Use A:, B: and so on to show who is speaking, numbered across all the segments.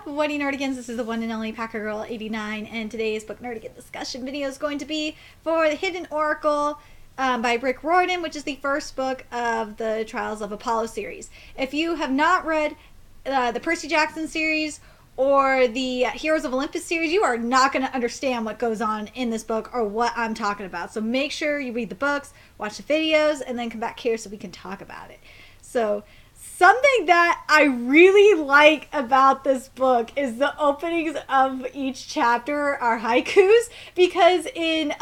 A: up, What Nerdigans? This is the one and only Packer Girl 89, and today's book nerdigan discussion video is going to be for The Hidden Oracle by Riordan, which is the first book of the Trials of Apollo series. If you have not read the Percy Jackson series or the Heroes of Olympus series, you are not going to understand what goes on in this book or what I'm talking about. So make sure you read the books, watch the videos, and then come back here so we can talk about it. So something that I really like about this book is the openings of each chapter are haikus, because in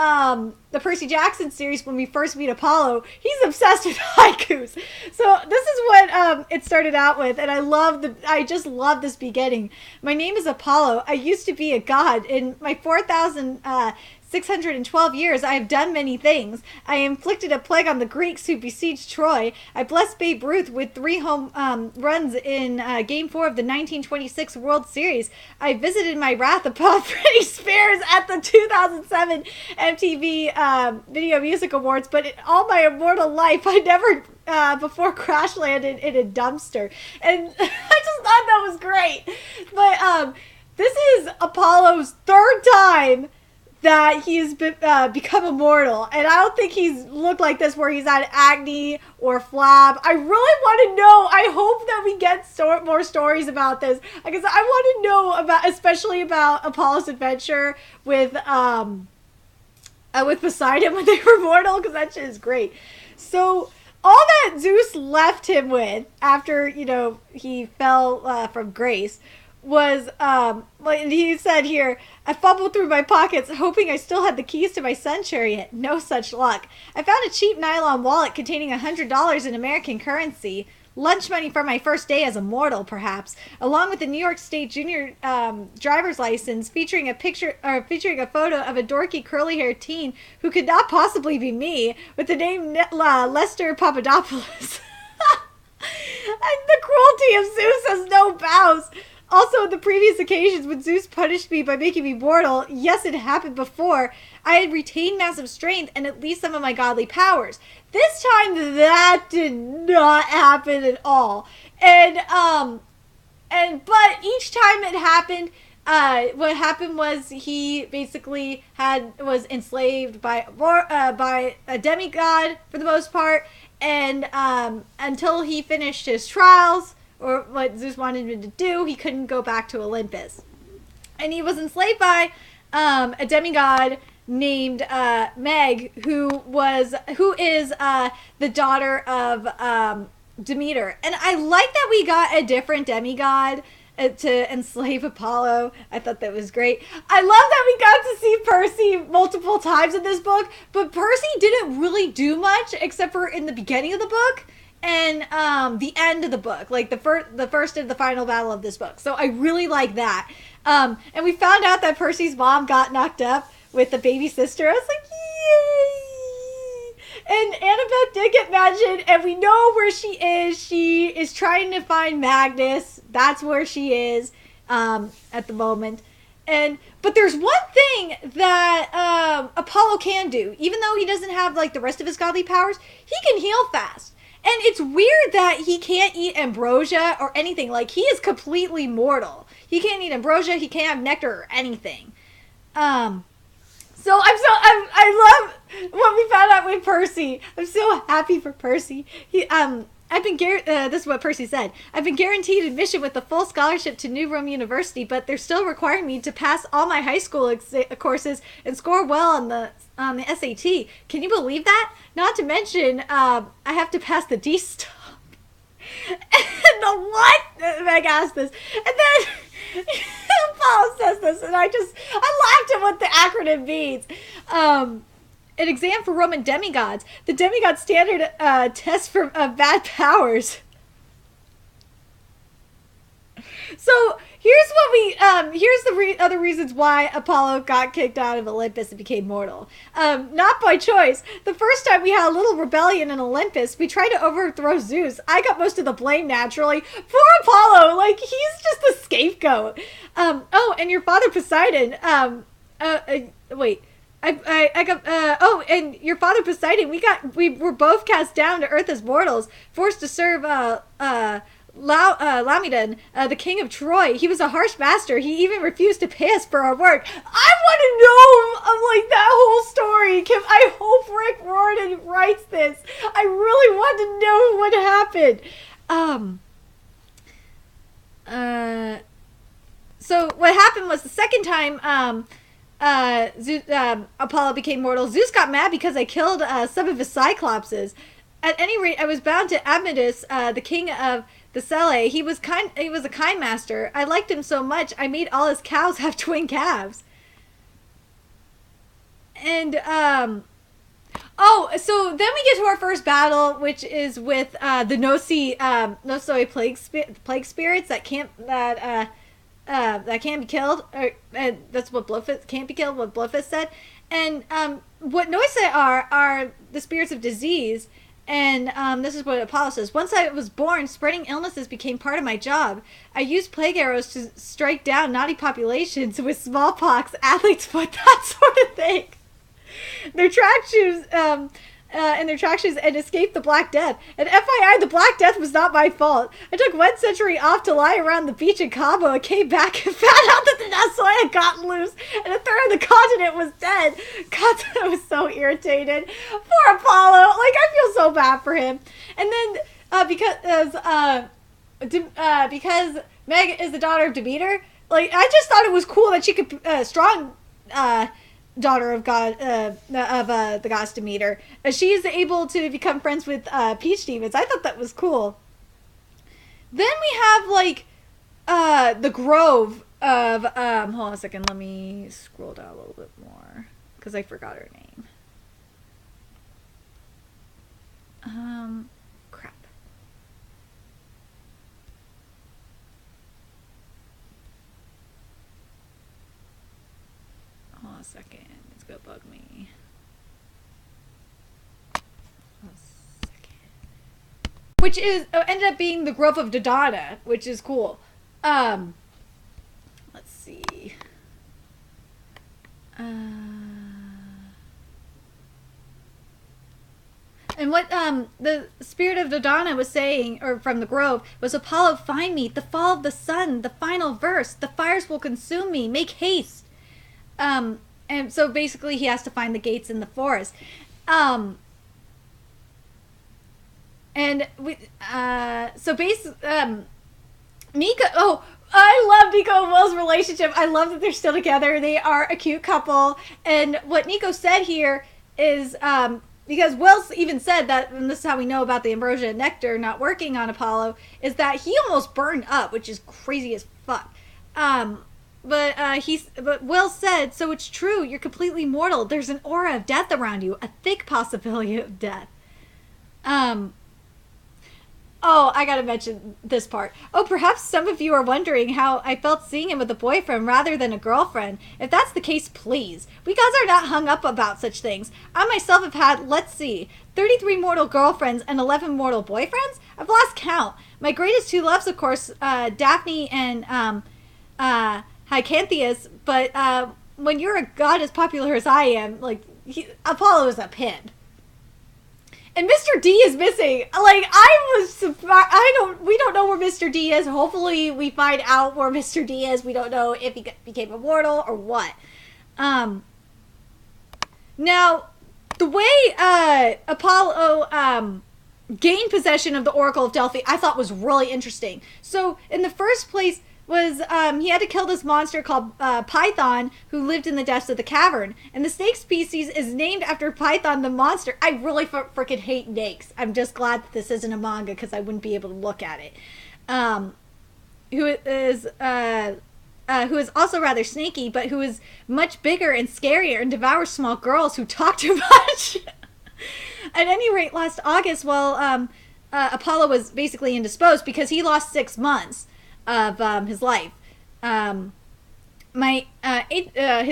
A: the Percy Jackson series, when we first meet Apollo, he's obsessed with haikus. So this is what it started out with, and I just love this beginning. My name is Apollo. I used to be a god. In my 4,612 years, I have done many things. I inflicted a plague on the Greeks who besieged Troy. I blessed Babe Ruth with 3 home runs in Game 4 of the 1926 World Series. I visited my wrath upon Britney Spears at the 2007 MTV Video Music Awards, but in all my immortal life, I never before crash landed in a dumpster. And I just thought that was great. But this is Apollo's 3rd time that he's become immortal, and I don't think he's looked like this where he's had acne or flab. I really want to know. I hope that we get more stories about this, because I want to know about, especially about Apollo's adventure with Poseidon when they were mortal, because that shit is great. So all that Zeus left him with after, he fell from grace was, like he said here, I fumbled through my pockets hoping I still had the keys to my sun chariot. No such luck. I found a cheap nylon wallet containing $100 in American currency, lunch money for my first day as a mortal, perhaps, along with the New York State junior driver's license featuring a photo of a dorky curly-haired teen who could not possibly be me, with the name Lester Papadopoulos. And the cruelty of Zeus has no bounds. Also, the previous occasions when Zeus punished me by making me mortal, yes, it happened before, I had retained massive strength and at least some of my godly powers. This time, that did not happen at all. But each time it happened, what happened was he basically was enslaved by a demigod for the most part, and until he finished his trials, or what Zeus wanted him to do, he couldn't go back to Olympus. And he was enslaved by a demigod named Meg, who is the daughter of Demeter. And I like that we got a different demigod to enslave Apollo. I thought that was great. I love that we got to see Percy multiple times in this book, but Percy didn't really do much except for in the beginning of the book and the end of the book, like the first and the final battle of this book. So I really like that. And we found out that Percy's mom got knocked up with the baby sister. I was like, yay! And Annabeth did get mentioned, and we know where she is. She is trying to find Magnus. That's where she is at the moment. But there's one thing that Apollo can do. Even though he doesn't have like the rest of his godly powers, he can heal fast. And it's weird that he can't eat ambrosia or anything. Like, he is completely mortal. He can't eat ambrosia. He can't have nectar or anything. So I love what we found out with Percy. I'm so happy for Percy. This is what Percy said. I've been guaranteed admission with a full scholarship to New Rome University, but they're still requiring me to pass all my high school courses and score well on the SAT. Can you believe that? Not to mention, I have to pass the D-stop. And the what? Meg asked this. And then Apollo says this, and I laughed at what the acronym means. An exam for Roman demigods. The demigod standard test for bad powers. So here's the other reasons why Apollo got kicked out of Olympus and became mortal. Not by choice. The first time we had a little rebellion in Olympus, we tried to overthrow Zeus. I got most of the blame naturally. Poor Apollo, like, he's just the scapegoat. And your father Poseidon. Wait. And your father Poseidon, we were both cast down to earth as mortals, forced to serve Lamedon, the king of Troy. He was a harsh master. He even refused to pay us for our work. I want to know like that whole story. Kim, I hope Rick Riordan writes this. I really want to know what happened. So what happened was the second time Apollo became mortal, Zeus got mad because I killed some of his Cyclopses. At any rate, I was bound to Admetus, the king of the Selene. He was a kind master. I liked him so much, I made all his cows have twin calves. And so then we get to our first battle, which is with the Nosoi plague spirits that can't be killed. That's what Blowfist can't be killed. What Blowfist said, and what Nosoi are the spirits of disease. And this is what Apollo says. Once I was born, spreading illnesses became part of my job. I used plague arrows to strike down naughty populations with smallpox, athlete's foot, that sort of thing. Their track shoes, and escaped the Black Death. And FYI, the Black Death was not my fault. I took 1 century off to lie around the beach in Cabo and came back and found out that the Nosoi had gotten loose and a third of the continent was dead. God, I was so irritated. Poor Apollo. Like, I feel so bad for him. And then, because Meg is the daughter of Demeter, like, I just thought it was cool that she could, daughter of God, the goddess Demeter. She is able to become friends with peach demons. I thought that was cool. Then we have like the grove of hold on a second. Let me scroll down a little bit more because I forgot her name. Crap. Hold on a second. It's gonna bug me. Hold on a second. Which is ended up being the Grove of Dodona, which is cool. Let's see. And what the spirit of Dodona was saying, or from the grove, was, Apollo, find me, the fall of the sun, the final verse, the fires will consume me, make haste. And so basically he has to find the gates in the forest. Nico, I love Nico and Will's relationship. I love that they're still together. They are a cute couple. And what Nico said here is, because Will even said that, and this is how we know about the ambrosia and nectar not working on Apollo, is that he almost burned up, which is crazy as fuck. But Will said, so it's true, you're completely mortal. There's an aura of death around you, a thick possibility of death. Oh, I gotta mention this part. Oh, perhaps some of you are wondering how I felt seeing him with a boyfriend rather than a girlfriend. If that's the case, please. We guys are not hung up about such things. I myself have had, let's see, 33 mortal girlfriends and 11 mortal boyfriends? I've lost count. My greatest two loves, of course, Daphne and Hykanthius, but when you're a god as popular as I am, like, Apollo is a pimp. And Mr. D is missing. Like, I was surprised. We don't know where Mr. D is. Hopefully we find out where Mr. D is. We don't know if he became immortal or what. Now, the way Apollo gained possession of the Oracle of Delphi, I thought was really interesting. So, in the first place, was he had to kill this monster called Python, who lived in the depths of the cavern. And the snake species is named after Python the monster. I really freaking hate snakes. I'm just glad that this isn't a manga because I wouldn't be able to look at it. Who is also rather snaky, but who is much bigger and scarier and devours small girls who talk too much. At any rate, last August, while Apollo was basically indisposed because he lost 6 months of his life. His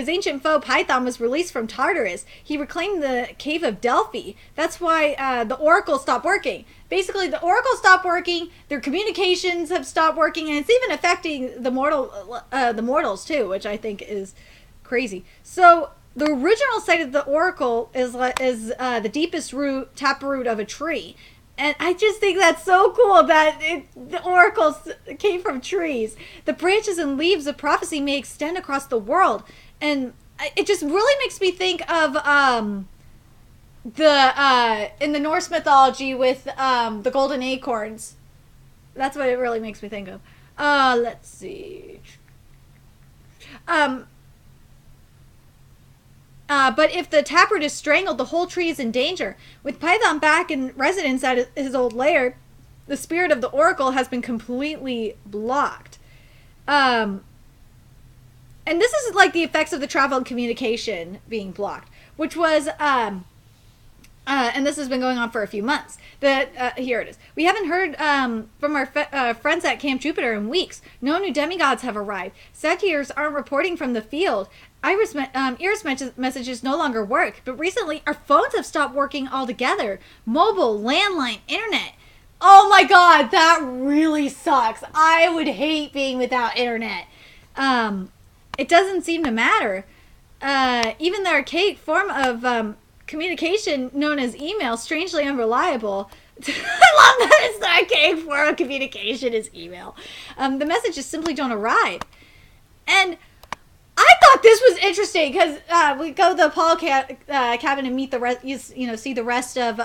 A: ancient foe Python was released from Tartarus. He reclaimed the cave of Delphi. That's why the oracle stopped working. Basically, the oracle stopped working. Their communications have stopped working, and it's even affecting the mortals too, which I think is crazy. So the original site of the oracle is the deepest taproot of a tree. And I just think that's so cool that the oracles came from trees. The branches and leaves of prophecy may extend across the world. And it just really makes me think of the in the Norse mythology with the golden acorns. That's what it really makes me think of. Let's see. But if the taproot is strangled, the whole tree is in danger. With Python back in residence at his old lair, the spirit of the oracle has been completely blocked. And this is like the effects of the travel and communication being blocked, which was, and this has been going on for a few months. Here it is. We haven't heard from our friends at Camp Jupiter in weeks. No new demigods have arrived. Satyrs aren't reporting from the field. Iris messages no longer work, but recently our phones have stopped working altogether. Mobile, landline, internet. Oh my god, that really sucks. I would hate being without internet. It doesn't seem to matter. Even the archaic form of communication known as email, strangely unreliable. I love that it's the archaic form of communication is email. The messages simply don't arrive. And I thought this was interesting because we go to the Apollo cabin and meet the rest. See the rest of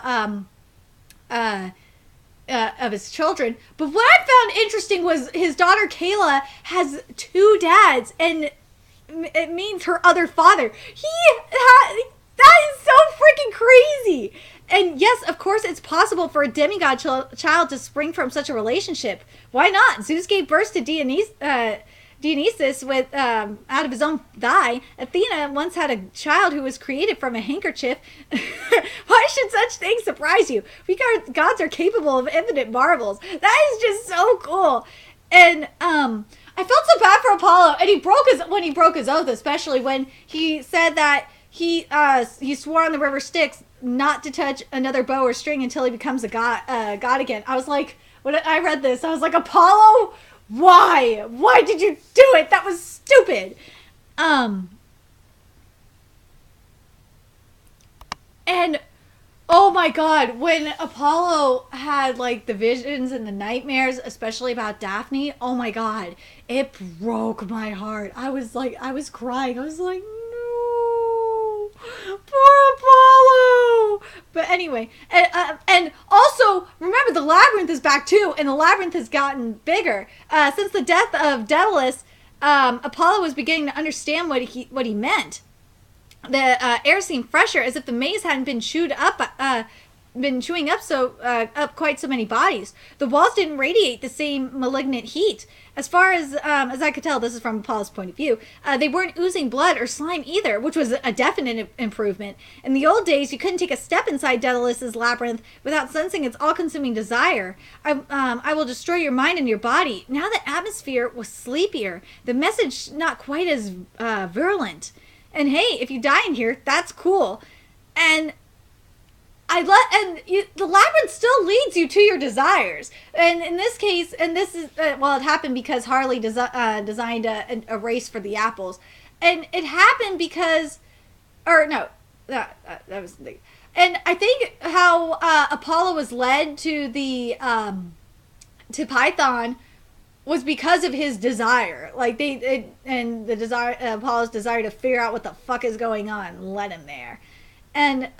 A: his children. But what I found interesting was his daughter Kayla has two dads, and it means her other father. That is so freaking crazy. And yes, of course, it's possible for a demigod child to spring from such a relationship. Why not? Zeus gave birth to Dionysus with out of his own thigh. Athena once had a child who was created from a handkerchief. Why should such things surprise you? Gods are capable of infinite marvels. That is just so cool. And I felt so bad for Apollo, and when he broke his oath, especially when he said that he swore on the river Styx not to touch another bow or string until he becomes a god again. I was like, when I read this, I was like, Apollo, why? Why did you do it? That was stupid. And oh my god, when Apollo had like the visions and the nightmares, especially about Daphne, oh my god, it broke my heart. I was crying. I was like, no, poor Apollo. But anyway, and also remember the labyrinth is back too, and the labyrinth has gotten bigger since the death of Daedalus. Apollo was beginning to understand what he meant. The air seemed fresher, as if the maze hadn't been chewing up quite so many bodies. The walls didn't radiate the same malignant heat. As far as I could tell, this is from Apollo's point of view, they weren't oozing blood or slime either, which was a definite improvement. In the old days, you couldn't take a step inside Daedalus's labyrinth without sensing its all-consuming desire. I will destroy your mind and your body. Now the atmosphere was sleepier, the message not quite as virulent. And hey, if you die in here, that's cool. And the labyrinth still leads you to your desires. And in this case, and this is it happened because Harley designed a race for the apples, and it happened because, that was the. And I think how Apollo was led to the to Python was because of his desire. Like Apollo's desire to figure out what the fuck is going on led him there, and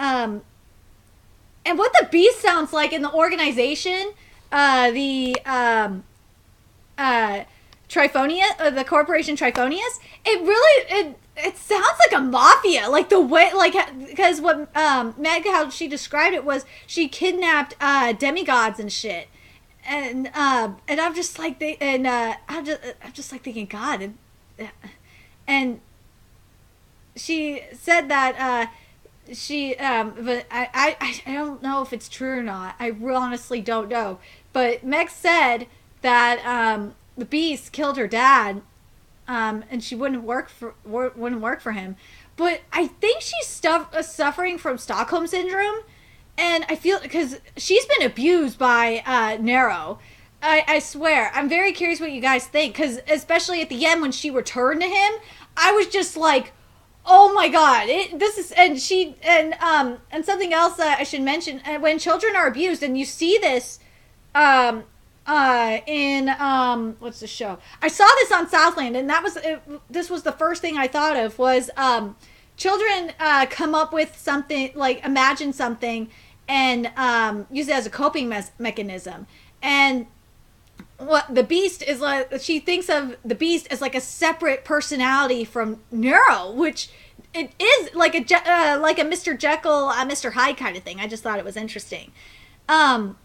A: what the beast sounds like in the organization, the Trifonia, the corporation Trifonius, it sounds like a mafia. Like the way, because what Meg, how she described it was she kidnapped demigods and shit, and I'm just like I'm just like thinking, God, and she said that. But I don't know if it's true or not. I honestly don't know. But Meg said that the beast killed her dad, and she wouldn't work for him. But I think she's suffering from Stockholm syndrome, and I feel because she's been abused by Nero. I swear. I'm very curious what you guys think, because especially at the end when she returned to him, I was just like, Oh my god! This is and something else that I should mention. When children are abused, and you see this, um, in what's the show? I saw this on Southland, and this was the first thing I thought of was children come up with something like imagine something and use it as a coping mechanism, and what the beast is like, she thinks of the beast as like a separate personality from Nero, which it is like a Mr. Jekyll, Mr. Hyde kind of thing. I just thought it was interesting. um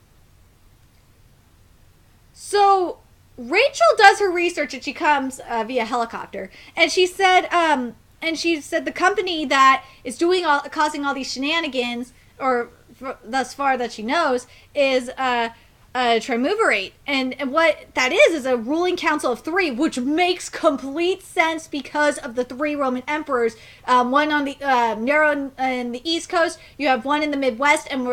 A: so Rachel does her research, and she comes via helicopter, and she said the company that is causing all these shenanigans, or thus far that she knows, is triumvirate, and what that is a ruling council of three, which makes complete sense because of the three Roman emperors. One on the Nero in the East Coast, you have one in the Midwest, and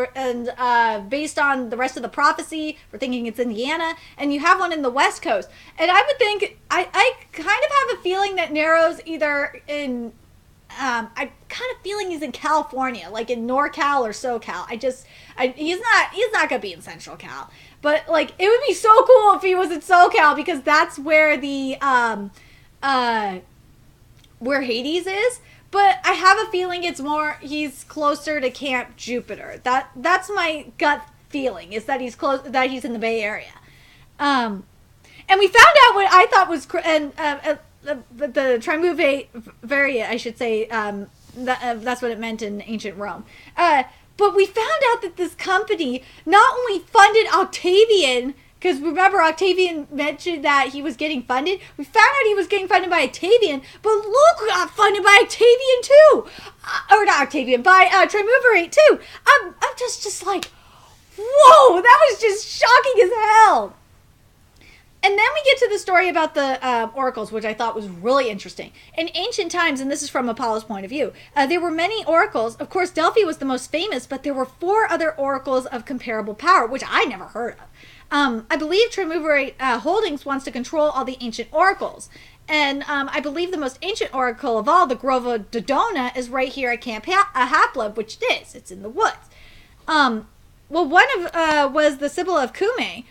A: based on the rest of the prophecy, we're thinking it's Indiana, and you have one in the West Coast. And I would think I kind of have a feeling that Nero's either in I kind of feeling he's in California, like in NorCal or SoCal. He's not gonna be in Central Cal, but like it would be so cool if he was in SoCal, because that's where the where Hades is. But I have a feeling he's closer to Camp Jupiter. That's my gut feeling, is that he's in the Bay Area. And we found out what I thought was the triumvirate, I should say, that's what it meant in ancient Rome. But we found out that this company not only funded Octavian, because remember Octavian mentioned that he was getting funded. We found out he was getting funded by Octavian, but Luke got funded by Octavian too, or not Octavian, by triumvirate too. I'm just like, whoa, that was just shocking as hell. And then we get to the story about the oracles, which I thought was really interesting. In ancient times, and this is from Apollo's point of view, there were many oracles. Of course, Delphi was the most famous, but there were 4 other oracles of comparable power, which I never heard of. I believe Triumvirate Holdings wants to control all the ancient oracles. And I believe the most ancient oracle of all, the Grove of Dodona, is right here at Camp Hapla, which it is. It's in the woods. Well, one of was the Sibyl of Cumae.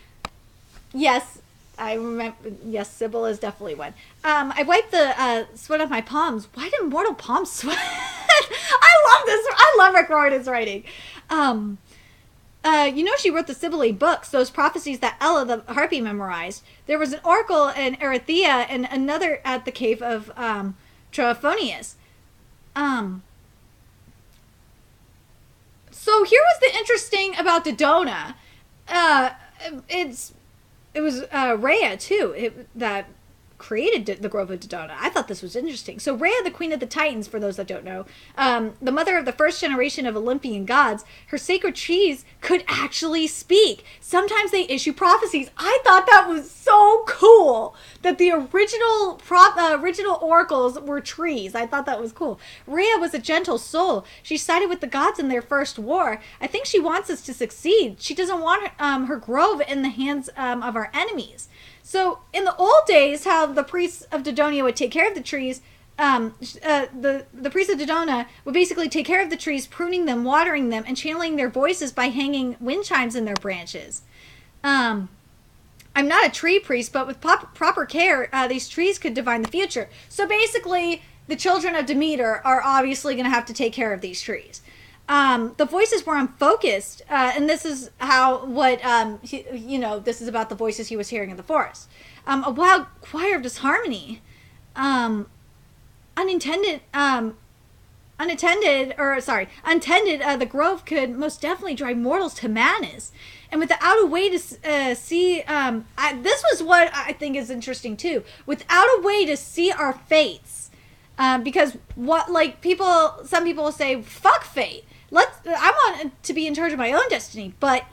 A: Yes, I remember. Yes, Sybil is definitely one. I wiped the sweat off my palms. Why did mortal palms sweat? I love this. I love Rick Riordan's writing. She wrote the Sibylle books, those prophecies that Ella the harpy memorized. There was an oracle in Erythea and another at the cave of Trophonius. So here was the interesting about Dodona. It was Rhea, too, that created the Grove of Dodona. I thought this was interesting. So Rhea, the queen of the Titans, for those that don't know, the mother of the first generation of Olympian gods, her sacred trees could actually speak. Sometimes they issue prophecies. I thought that was so cool, that the original oracles were trees. I thought that was cool. Rhea was a gentle soul. She sided with the gods in their first war. I think she wants us to succeed. She doesn't want her grove in the hands of our enemies. So in the old days, how the priests of Dodonia would take care of the trees, the priests of Dodona would basically take care of the trees, pruning them, watering them, and channeling their voices by hanging wind chimes in their branches. I'm not a tree priest, but with proper care, these trees could divine the future. So basically, the children of Demeter are obviously going to have to take care of these trees. The voices were unfocused, and this is this is about the voices he was hearing in the forest. A wild choir of disharmony, untended, the grove could most definitely drive mortals to madness. And without a way to see, this was what I think is interesting too, without a way to see our fates, because some people will say, fuck fate. I want to be in charge of my own destiny, but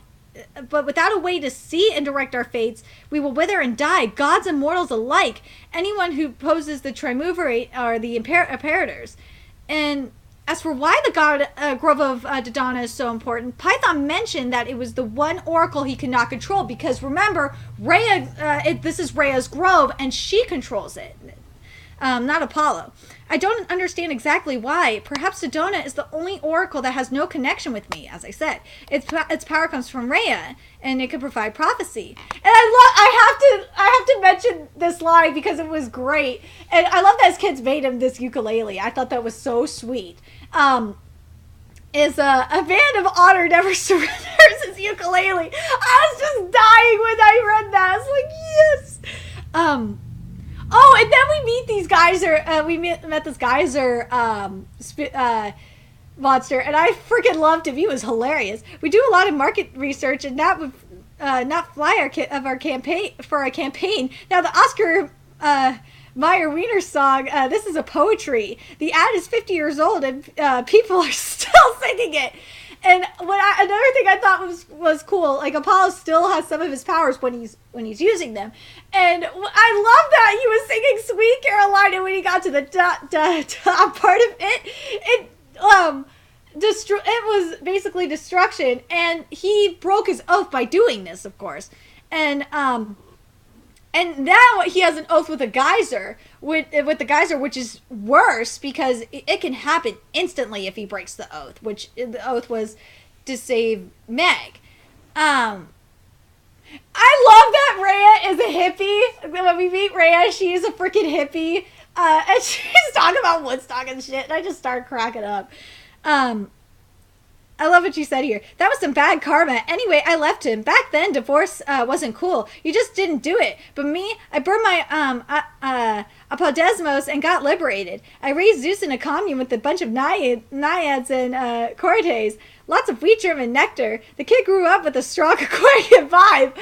A: without a way to see and direct our fates, we will wither and die, gods and mortals alike. Anyone who poses the triumvirate are the imperators. And as for why the Grove of Dodona is so important, Python mentioned that it was the one oracle he could not control, because remember, this is Rhea's grove, and she controls it. not Apollo. I don't understand exactly why. Perhaps Dodona is the only oracle that has no connection with me, as I said. Its power comes from Rhea, and it could provide prophecy. And I have to mention this line because it was great. And I love that his kids made him this ukulele. I thought that was so sweet. Is a band of honor never surrenders his ukulele. I was just dying when I read that. I was like, yes. Oh, and then we meet these geyser. We met this geyser monster, and I freaking loved him. He was hilarious. We do a lot of market research, and that would not fly our campaign for our campaign. Now the Oscar Meyer Wiener song. This is a poetry. The ad is 50 years old, and people are still singing it. And another thing I thought was cool, like Apollo still has some of his powers when he's using them, and I love that he was singing "Sweet Caroline," and when he got to the top part of it, it was basically destruction, and he broke his oath by doing this, of course, and now he has an oath with a geyser, with the geyser, which is worse because it can happen instantly if he breaks the oath, which the oath was to save Meg. I love that Rhea is a hippie. When we meet Rhea, she's a freaking hippie, and she's talking about Woodstock and shit, and I just started cracking up. I love what you said here. That was some bad karma. Anyway, I left him. Back then, divorce wasn't cool. You just didn't do it. But me, I burned my apodesmos and got liberated. I raised Zeus in a commune with a bunch of naiads and corytes. Lots of wheat germ and nectar. The kid grew up with a strong Aquarian vibe.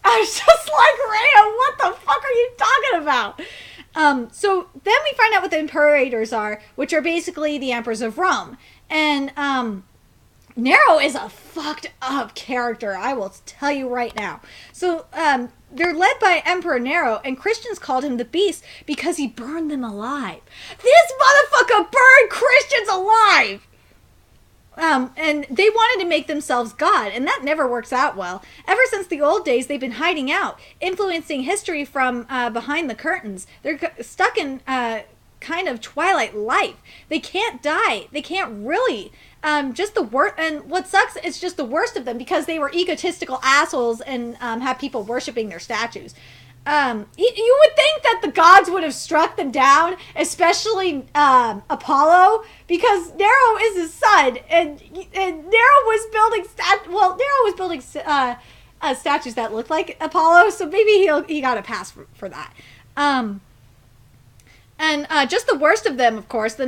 A: I was just like, Rhea, what the fuck are you talking about? So then we find out what the imperators are, which are basically the emperors of Rome. And Nero is a fucked up character, I will tell you right now. So, they're led by Emperor Nero, and Christians called him the Beast because he burned them alive. This motherfucker burned Christians alive! And they wanted to make themselves God, and that never works out well. Ever since the old days, they've been hiding out, influencing history from behind the curtains. They're stuck in kind of twilight life. They can't die. They can't really... just the worst, and what sucks, it's just the worst of them because they were egotistical assholes and have people worshiping their statues. You would think that the gods would have struck them down, especially Apollo, because Nero is his son, and Nero was building statues that looked like Apollo, so maybe he got a pass for that. And just the worst of them, of course, the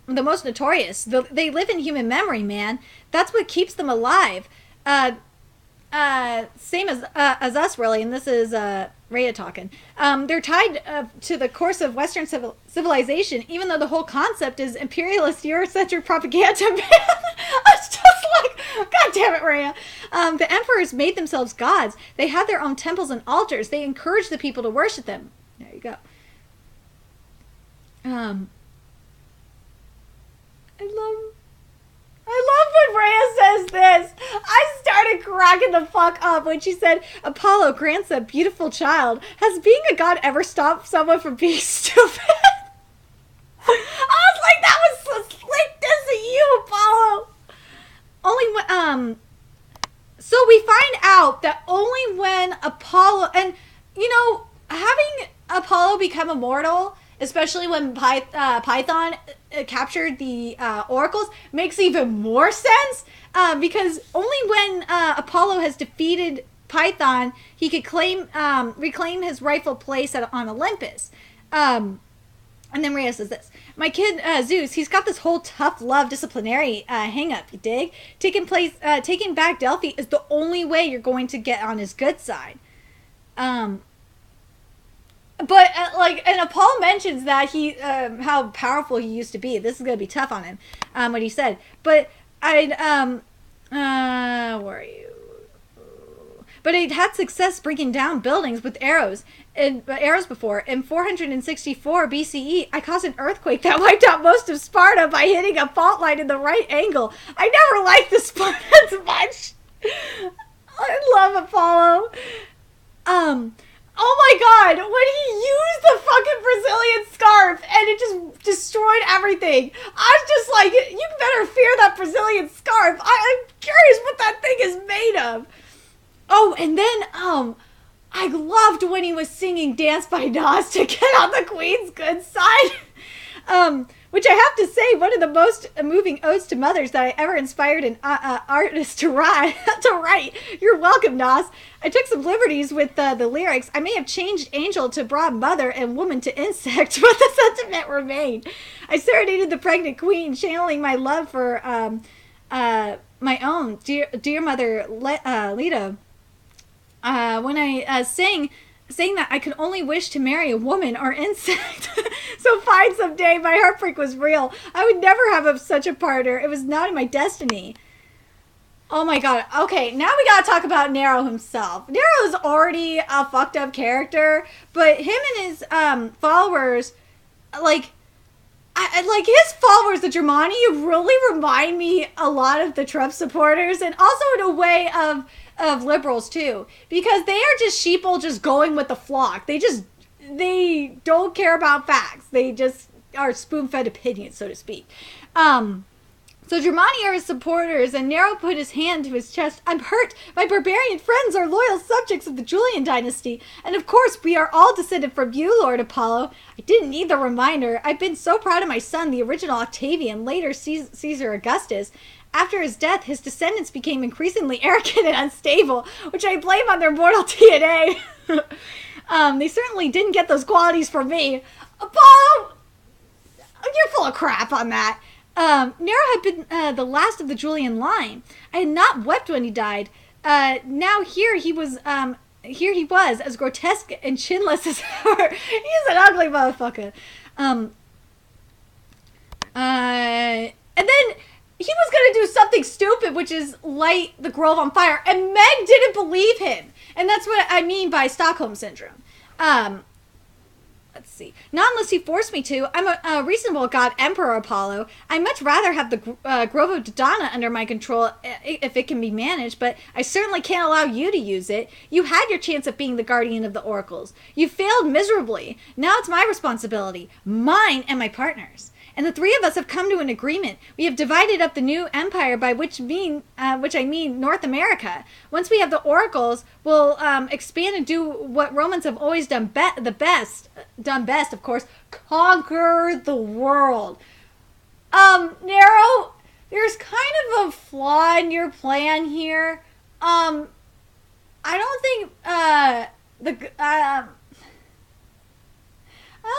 A: most notorious. They live in human memory, man. That's what keeps them alive. Same as us, really. And this is Rhea talking. They're tied to the course of Western civilization, even though the whole concept is imperialist Eurocentric propaganda. Man, it's just like, God damn it, Rhea. The emperors made themselves gods. They had their own temples and altars. They encouraged the people to worship them. There you go. I love when Rhea says this. I started cracking the fuck up when she said, Apollo grants a beautiful child. Has being a god ever stopped someone from being stupid? I was like, that was so slick. This is you, Apollo. So we find out that only when Apollo, and having Apollo become immortal, especially when Python captured the oracles, makes even more sense, because only when Apollo has defeated Python, he could reclaim his rightful place on Olympus. And then Rhea says this: my kid Zeus, he's got this whole tough love disciplinary hang-up, you dig? Taking back Delphi is the only way you're going to get on his good side. But and Apollo mentions that he how powerful he used to be. This is gonna be tough on him. What he said. But where are you? But he'd had success breaking down buildings with arrows before. In 464 BCE, I caused an earthquake that wiped out most of Sparta by hitting a fault line in the right angle. I never liked the Spartans much. I love Apollo. Oh my god, when he used the fucking Brazilian scarf everything. I was just like, you better fear that Brazilian scarf. I'm curious what that thing is made of. Oh, and then, I loved when he was singing Dance by Nas to get on the Queen's good side. Which I have to say, one of the most moving odes to mothers that I ever inspired an artist to write. You're welcome, Nas. I took some liberties with the lyrics. I may have changed angel to broad mother and woman to insect, but the sentiment remained. I serenaded the pregnant queen, channeling my love for my own dear mother, Lita. When I sang that I could only wish to marry a woman or insect. So fine someday, my heartbreak was real. I would never have such a partner. It was not in my destiny. Oh my god. Okay, now we gotta talk about Nero himself. Nero is already a fucked up character, but him and his followers, like his followers, the Germani, really remind me a lot of the Trump supporters, and also in a way of liberals too, because they are just sheeple, just going with the flock. They don't care about facts. They just are spoon-fed opinions, so to speak. So Germani are his supporters, and Nero put his hand to his chest. I'm hurt. My barbarian friends are loyal subjects of the Julian dynasty, and of course we are all descended from you, Lord Apollo. I didn't need the reminder. I've been so proud of my son, the original Octavian, later Caesar Augustus. After his death, his descendants became increasingly arrogant and unstable, which I blame on their mortal DNA. They certainly didn't get those qualities from me. Apollo, you're full of crap on that. Nero had been the last of the Julian line. I had not wept when he died. Now here he was, as grotesque and chinless as ever. He's an ugly motherfucker. And then he was going to do something stupid, which is light the grove on fire. And Meg didn't believe him. And that's what I mean by Stockholm Syndrome. Let's see. Not unless he forced me to. I'm a reasonable god, Emperor Apollo. I'd much rather have the Grove of Dodona under my control if it can be managed, but I certainly can't allow you to use it. You had your chance at being the guardian of the oracles. You failed miserably. Now it's my responsibility. Mine and my partner's. And the three of us have come to an agreement. We have divided up the new empire, by which I mean North America. Once we have the oracles, we'll expand and do what Romans have always done best, of course, conquer the world. Nero, there's kind of a flaw in your plan here. I don't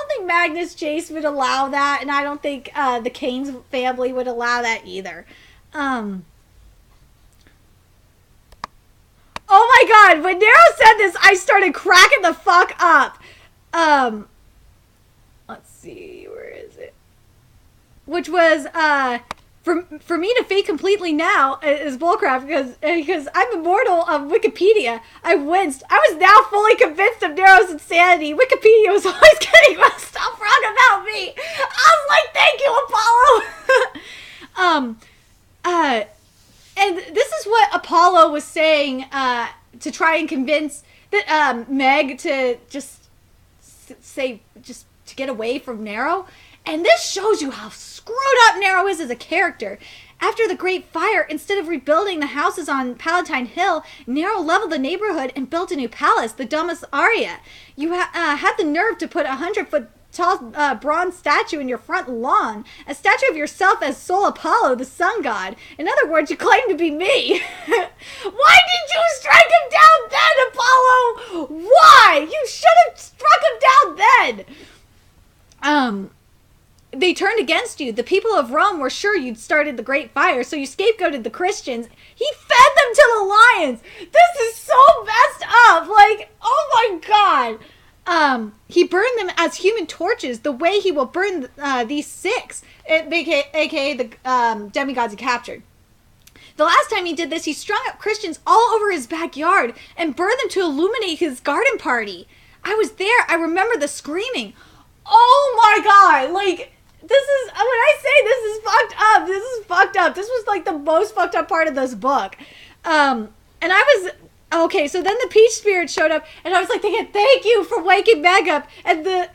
A: think Magnus Chase would allow that, and I don't think the Keynes family would allow that either. Oh my god, when Nero said this, I started cracking the fuck up. Let's see, where is it? Which was, for me to fake completely now is bullcrap, because I'm immortal of Wikipedia. I winced. I was now fully convinced of Nero's insanity. Wikipedia was always getting my stuff wrong about me. I was like, thank you, Apollo. And this is what Apollo was saying to try and convince Meg to just to get away from Nero. And this shows you how screwed up Nero is as a character. After the Great Fire, instead of rebuilding the houses on Palatine Hill, Nero leveled the neighborhood and built a new palace, the Domus Aurea. You had the nerve to put a 100-foot tall bronze statue in your front lawn, a statue of yourself as Sol Apollo, the sun god. In other words, you claim to be me. Why did you strike him down then, Apollo? Why? You should have struck him down then. They turned against you. The people of Rome were sure you'd started the Great Fire, so you scapegoated the Christians. He fed them to the lions. This is so messed up. Like, oh my god. He burned them as human torches, the way he will burn these six, aka the demigods he captured. The last time he did this, he strung up Christians all over his backyard and burned them to illuminate his garden party. I was there. I remember the screaming. Oh my god. Like, this is, when I say this is fucked up, this is fucked up. This was like the most fucked up part of this book. And I was, okay, so then the Peach Spirit showed up, and I was like thinking, thank you for waking Meg up. And the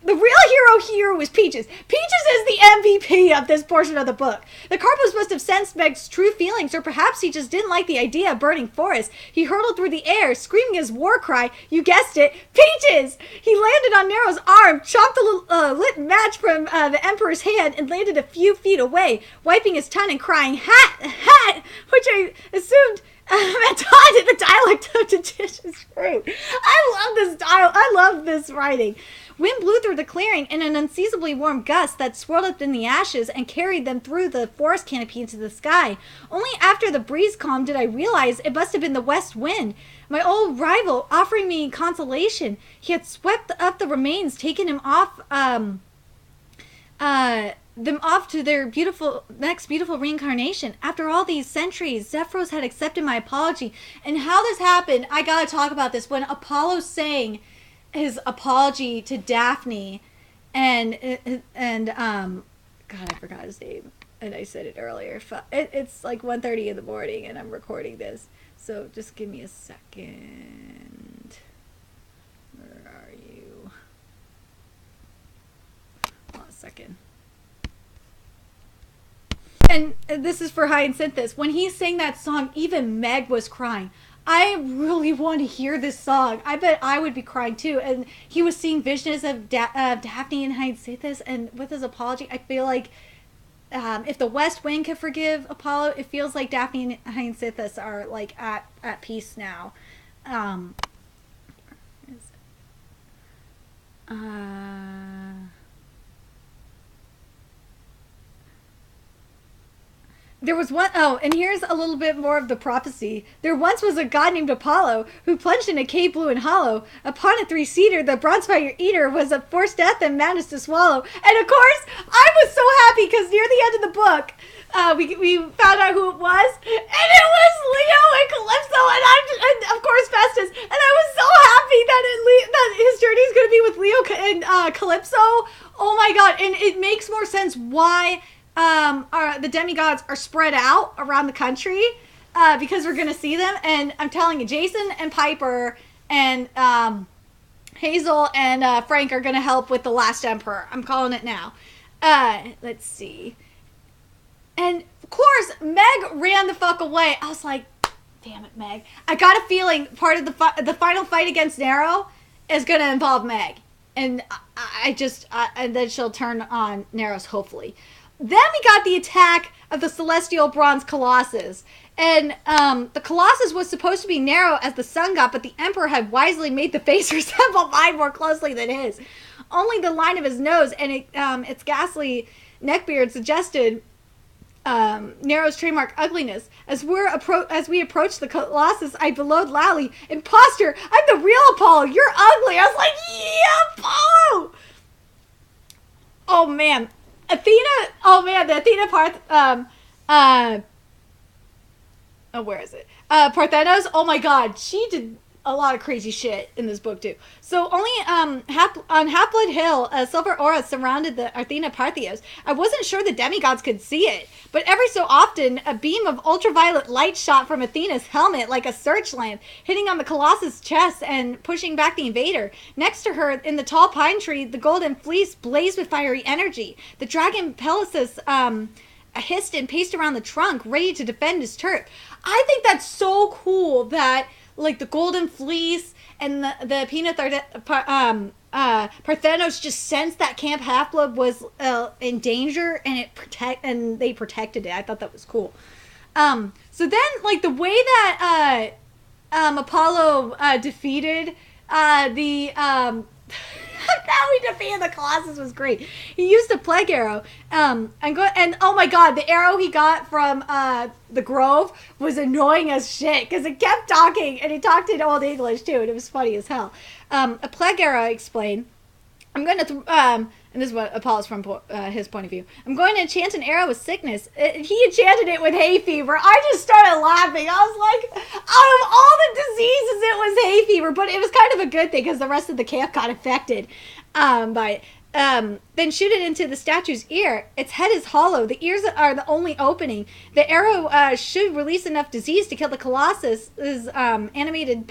A: real hero hero was Peaches. Peaches is the MVP of this portion of the book. The Carpos must have sensed Meg's true feelings, or perhaps he just didn't like the idea of burning forests. He hurtled through the air, screaming his war cry. You guessed it, Peaches! He landed on Nero's arm, chopped a lit match from the Emperor's hand, and landed a few feet away, wiping his tongue and crying, hat, hat, which I assumed meant Todd in the dialect of delicious fruit. I love this style. I love this writing. Wind blew through the clearing in an unseasonably warm gust that swirled up in the ashes and carried them through the forest canopy into the sky. Only after the breeze calmed did I realize it must have been the west wind, my old rival offering me consolation. He had swept up the remains, taken them off to their next beautiful reincarnation. After all these centuries, Zephyros had accepted my apology. And how this happened, I gotta talk about this. When Apollo sang his apology to Daphne, and God, I forgot his name, and I said it earlier. It's like 1:30 in the morning, and I'm recording this, so just give me a second. Where are you? Hold on a second. And this is for Hyacinthus. When he sang that song, even Meg was crying. I really want to hear this song. I bet I would be crying too. And he was seeing visions of Daphne and Hyacinthus, and with his apology, I feel like if the West Wind could forgive Apollo, it feels like Daphne and Hyacinthus are like at peace now. There was one, and here's a little bit more of the prophecy. There once was a god named Apollo who plunged in a cave blue and hollow. Upon a three-seater, the bronze fire eater was a forced death and madness to swallow. And of course, I was so happy because near the end of the book, we found out who it was, and it was Leo and Calypso, and of course Festus. And I was so happy that his journey is going to be with Leo and Calypso. Oh my god! And it makes more sense why the demigods are spread out around the country, because we're gonna see them. And I'm telling you, Jason and Piper and Hazel and Frank are gonna help with the last emperor. I'm calling it now. Let's see. And of course, Meg ran the fuck away. I was like, damn it, Meg. I got a feeling part of the final fight against Nero is gonna involve Meg, and and then she'll turn on Neros, hopefully. Then we got the attack of the Celestial Bronze Colossus. And the Colossus was supposed to be Nero as the sun god, but the Emperor had wisely made the face resemble mine more closely than his. Only the line of his nose and its ghastly neckbeard suggested Nero's trademark ugliness. As we approached the Colossus, I bellowed loudly, "Imposter! I'm the real Apollo! You're ugly!" I was like, yeah, Apollo! Oh, man. Athena, oh man, the Athena where is it? Parthenos, oh my god, she did a lot of crazy shit in this book too. So only on Half-Blood Hill, a silver aura surrounded the Athena Parthios. I wasn't sure the demigods could see it, but every so often a beam of ultraviolet light shot from Athena's helmet like a search lamp, hitting on the Colossus' chest and pushing back the invader. Next to her, in the tall pine tree, the golden fleece blazed with fiery energy. The dragon Pegasus hissed and paced around the trunk, ready to defend his turf. I think that's so cool that like the golden fleece and the peanut Parthenos just sensed that Camp Half-Blood was in danger, and they protected it. I thought that was cool. So then, like the way that Apollo defeated how he defeated the Colossus was great. He used a plague arrow, and oh my god, the arrow he got from the Grove was annoying as shit because it kept talking, and he talked in Old English too, and it was funny as hell. A plague arrow, I explained. I'm going to, and this is what Apollo's from his point of view. I'm going to enchant an arrow with sickness. He enchanted it with hay fever. I just started laughing. I was like, out of all the diseases, it was hay fever. But it was kind of a good thing because the rest of the camp got affected by it. then shoot it into the statue's ear. Its head is hollow. The ears are the only opening. The arrow should release enough disease to kill the Colossus's animating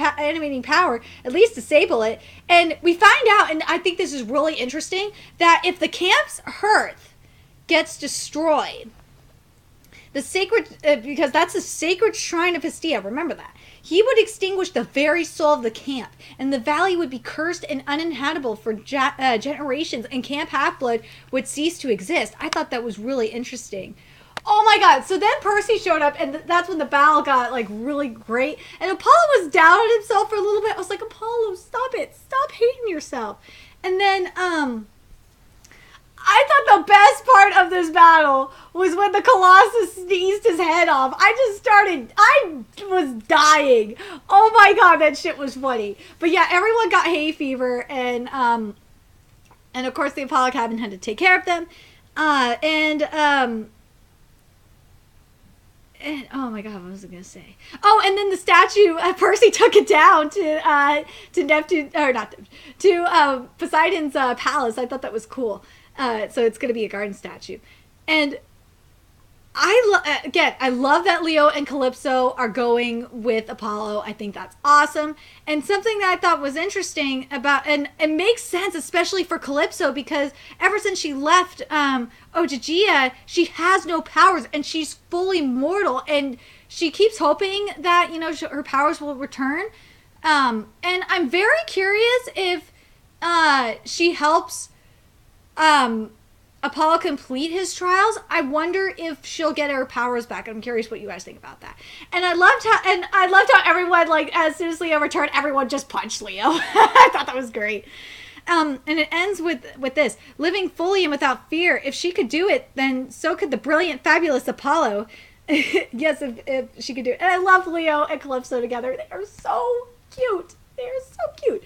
A: power, at least disable it. And we find out, and I think this is really interesting, that if the camp's hearth gets destroyed, the sacred, because that's the sacred shrine of Hestia, remember that, he would extinguish the very soul of the camp, and the valley would be cursed and uninhabitable for generations, and Camp Half-Blood would cease to exist. I thought that was really interesting. Oh my god, so then Percy showed up, and that's when the battle got, like, really great, and Apollo was down on himself for a little bit. I was like, Apollo, stop it. Stop hating yourself. And then, I thought the best part of this battle was when the Colossus sneezed his head off. I was dying. Oh my god, that shit was funny. But yeah, everyone got hay fever, and of course the Apollo cabin had to take care of them. And oh my god, what was I gonna say? Oh, and then the statue, Percy took it down to Neptune, or not Neptune, to Poseidon's palace. I thought that was cool. So it's going to be a garden statue. And I love that Leo and Calypso are going with Apollo. I think that's awesome. And something that I thought was interesting about, and it makes sense, especially for Calypso, because ever since she left Ogygia, she has no powers, and she's fully mortal, and she keeps hoping that, her powers will return. And I'm very curious if she helps Apollo complete his trials. I wonder if she'll get her powers back. I'm curious what you guys think about that. And I loved how everyone, like, as soon as Leo returned, everyone just punched Leo. I thought that was great. And it ends with this: living fully and without fear. If she could do it, then so could the brilliant, fabulous Apollo. Yes, if she could do it. And I love Leo and Calypso together. They are so cute. They're so cute.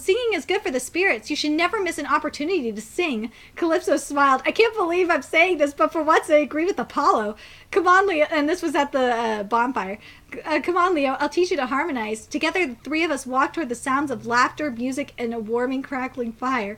A: Singing is good for the spirits. You should never miss an opportunity to sing. Calypso smiled. I can't believe I'm saying this, but for once I agree with Apollo. Come on, Leo. And this was at the bonfire. Come on, Leo. I'll teach you to harmonize. Together, the three of us walked toward the sounds of laughter, music, and a warming, crackling fire.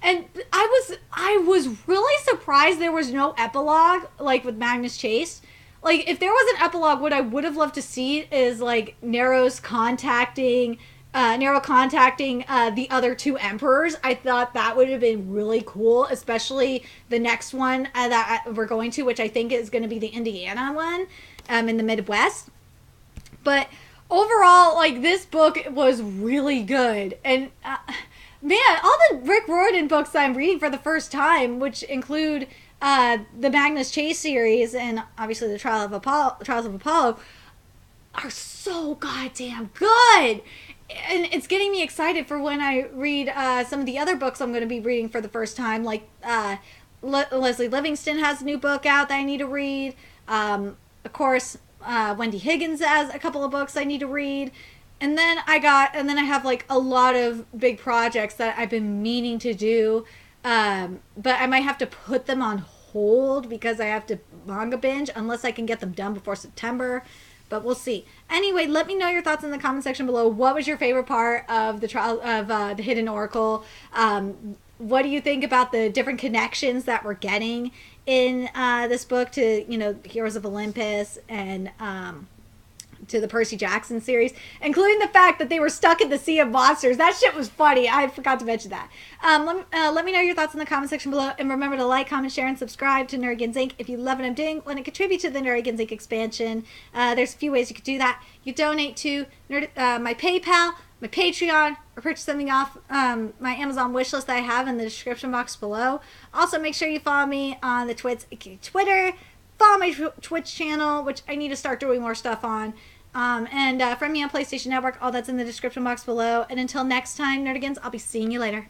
A: And I was really surprised there was no epilogue, like with Magnus Chase. Like, if there was an epilogue, what I would have loved to see is, like, Nero contacting the other two emperors. I thought that would have been really cool, especially the next one that we're going to, which I think is going to be the Indiana one, in the Midwest. But overall, like, this book was really good. And, man, all the Rick Riordan books I'm reading for the first time, which include the Magnus Chase series and obviously the Trials of Apollo, are so goddamn good. And it's getting me excited for when I read some of the other books I'm going to be reading for the first time. Like, Leslie Livingston has a new book out that I need to read. Of course, Wendy Higgins has a couple of books I need to read. And then I have, like, a lot of big projects that I've been meaning to do. But I might have to put them on hold because I have to manga binge unless I can get them done before September. But we'll see. Anyway, let me know your thoughts in the comment section below. What was your favorite part of the trial of the Hidden Oracle? What do you think about the different connections that we're getting in this book to, Heroes of Olympus and to the Percy Jackson series, including the fact that they were stuck in the Sea of Monsters? That shit was funny. I forgot to mention that. Let me know your thoughts in the comment section below, and remember to like, comment, share, and subscribe to Nerdigans Inc. if you love what I'm doing, want to contribute to the Nerdigans Inc. expansion. There's a few ways you could do that. You donate to my PayPal, my Patreon, or purchase something off my Amazon wishlist that I have in the description box below. Also, make sure you follow me on the Twitter, follow my Twitch channel, which I need to start doing more stuff on. And friend me on PlayStation Network. All that's in the description box below. And until next time, Nerdigans, I'll be seeing you later.